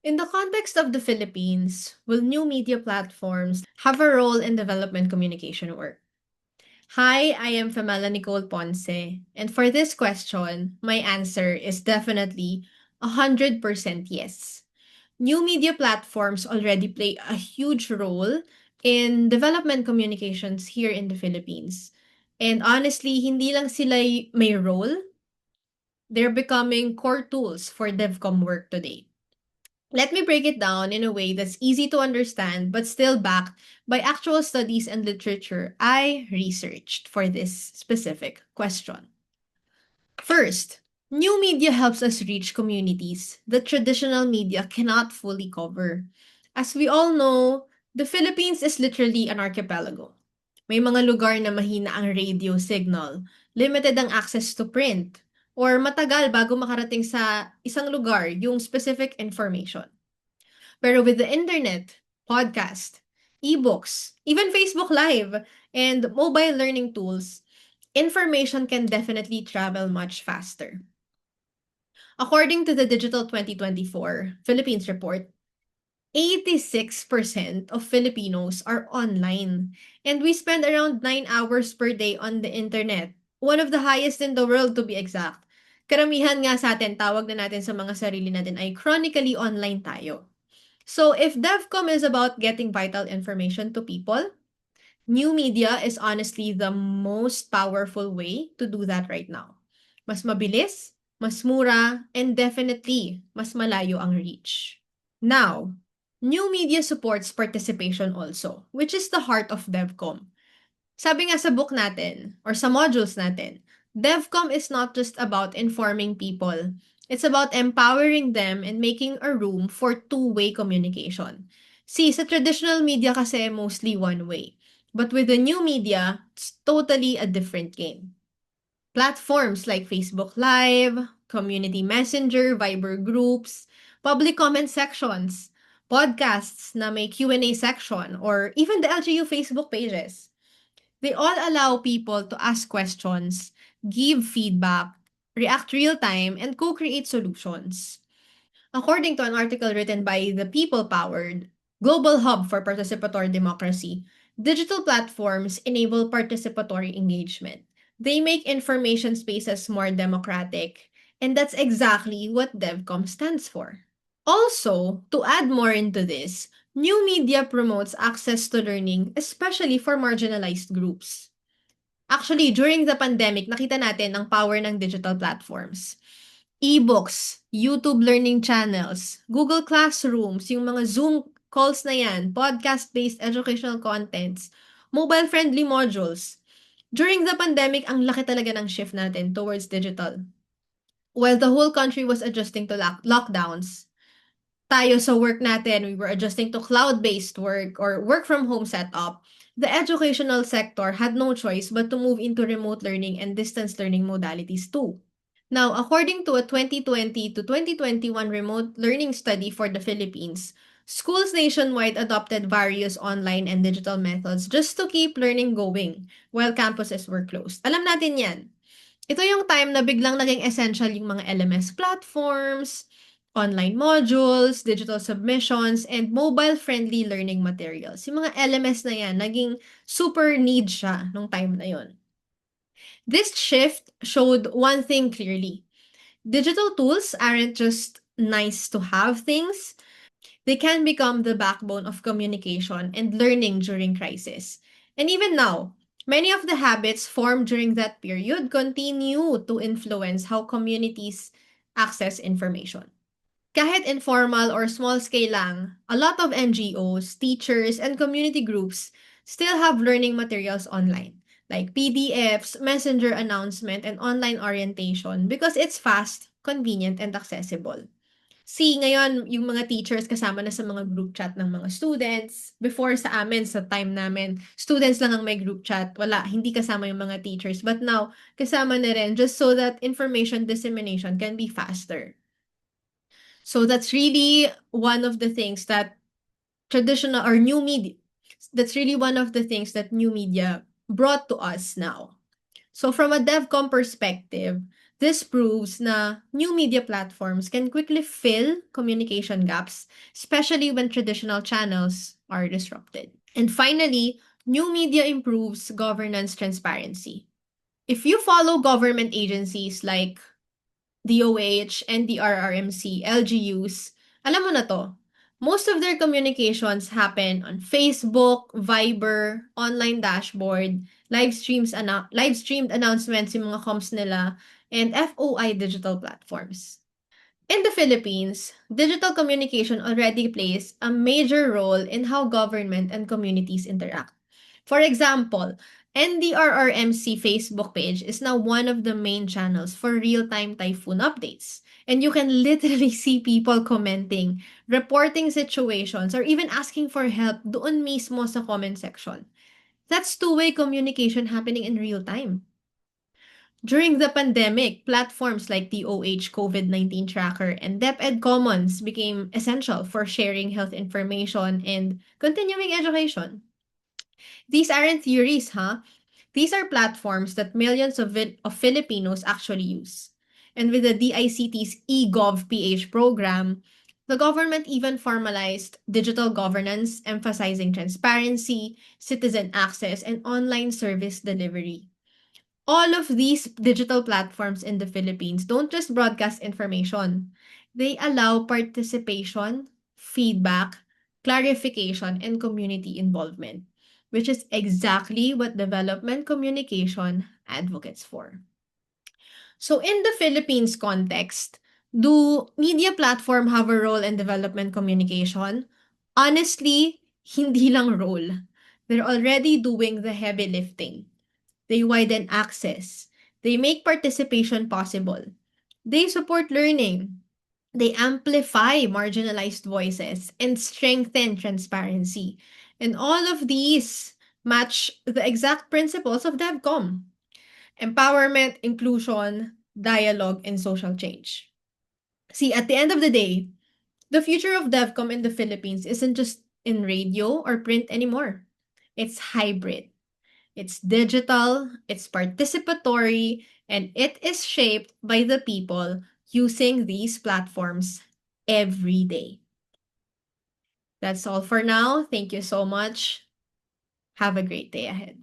In the context of the Philippines, will new media platforms have a role in development communication work? Hi, I am Femela Nicole Ponce, and for this question, my answer is definitely 100% yes. New media platforms already play a huge role in development communications here in the Philippines. And honestly, hindi lang sila may role, they're becoming core tools for DevCom work today. Let me break it down in a way that's easy to understand but still backed by actual studies and literature I researched for this specific question. First, new media helps us reach communities that traditional media cannot fully cover. As we all know, the Philippines is literally an archipelago. May mga lugar na mahina ang radio signal, limited ang access to print, or matagal bago makarating sa isang lugar yung specific information. Pero with the internet, podcast, ebooks, even Facebook Live, and mobile learning tools, information can definitely travel much faster. According to the Digital 2024 Philippines report, 86% of Filipinos are online, and we spend around 9 hours per day on the internet, one of the highest in the world to be exact. Karamihan nga sa atin, tawag na natin sa mga sarili natin ay chronically online tayo. So if DevCom is about getting vital information to people, new media is honestly the most powerful way to do that right now. Mas mabilis, mas mura, and definitely mas malayo ang reach. Now, new media supports participation also, which is the heart of DevCom. Sabi nga sa book natin, or sa modules natin, DevCom is not just about informing people. It's about empowering them and making a room for two-way communication. See, sa traditional media kasi mostly one way. But with the new media, it's totally a different game. Platforms like Facebook Live, Community Messenger, Viber groups, public comment sections, podcasts na may Q&A section, or even the LGU Facebook pages. They all allow people to ask questions, give feedback, react real time, and co-create solutions. According to an article written by the People Powered Global Hub for Participatory Democracy, digital platforms enable participatory engagement. They make information spaces more democratic, and that's exactly what DevCom stands for. Also, to add more into this, new media promotes access to learning, especially for marginalized groups. Actually, during the pandemic, nakita natin ang power ng digital platforms. E-books, YouTube learning channels, Google Classrooms, yung mga Zoom calls na yan, podcast-based educational contents, mobile-friendly modules. During the pandemic, ang laki talaga ng shift natin towards digital. While the whole country was adjusting to lockdowns, tayo sa work natin, we were adjusting to cloud-based work or work from home setup, the educational sector had no choice but to move into remote learning and distance learning modalities too. Now, according to a 2020 to 2021 remote learning study for the Philippines, schools nationwide adopted various online and digital methods just to keep learning going while campuses were closed. Alam natin yan. Ito yung time na biglang naging essential yung mga LMS platforms, online modules, digital submissions, and mobile-friendly learning materials. Yung mga LMS na yan, naging super need siya nung time na yon. This shift showed one thing clearly. Digital tools aren't just nice to have things. They can become the backbone of communication and learning during crisis. And even now, many of the habits formed during that period continue to influence how communities access information. Kahit informal or small scale lang, a lot of NGOs, teachers, and community groups still have learning materials online, like PDFs, messenger announcement, and online orientation because it's fast, convenient, and accessible. See, ngayon, yung mga teachers kasama na sa mga group chat ng mga students. Before sa amin, sa time namin, students lang ang may group chat. Wala, hindi kasama yung mga teachers. But now, kasama na rin just so that information dissemination can be faster. So that's really one of the things that traditional or new media, that's really one of the things that new media brought to us now. So from a DevCom perspective, This proves na new media platforms can quickly fill communication gaps, especially when traditional channels are disrupted. And finally, new media improves governance transparency. If you follow government agencies like DOH, NDRRMC, LGUs, alam mo na to. Most of their communications happen on Facebook, Viber, online dashboard, live streamed announcements yung mga comms nila, and FOI digital platforms. In the Philippines, digital communication already plays a major role in how government and communities interact. For example, NDRRMC Facebook page is now one of the main channels for real-time typhoon updates. And you can literally see people commenting, reporting situations, or even asking for help doon mismo sa comment section. That's two-way communication happening in real time. During the pandemic, platforms like DOH COVID-19 Tracker and DepEd Commons became essential for sharing health information and continuing education. These aren't theories, huh? These are platforms that millions of Filipinos actually use. And with the DICT's eGov PH program, the government even formalized digital governance, emphasizing transparency, citizen access, and online service delivery. All of these digital platforms in the Philippines don't just broadcast information. They allow participation, feedback, clarification, and community involvement, which is exactly what development communication advocates for. So in the Philippines context, do media platform have a role in development communication? Honestly, hindi lang role. They're already doing the heavy lifting. They widen access. They make participation possible. They support learning. They amplify marginalized voices and strengthen transparency. And all of these match the exact principles of DevCom: empowerment, inclusion, dialogue, and social change. See, at the end of the day, the future of DevCom in the Philippines isn't just in radio or print anymore. It's hybrid. It's digital, it's participatory, and it is shaped by the people using these platforms every day. That's all for now. Thank you so much. Have a great day ahead.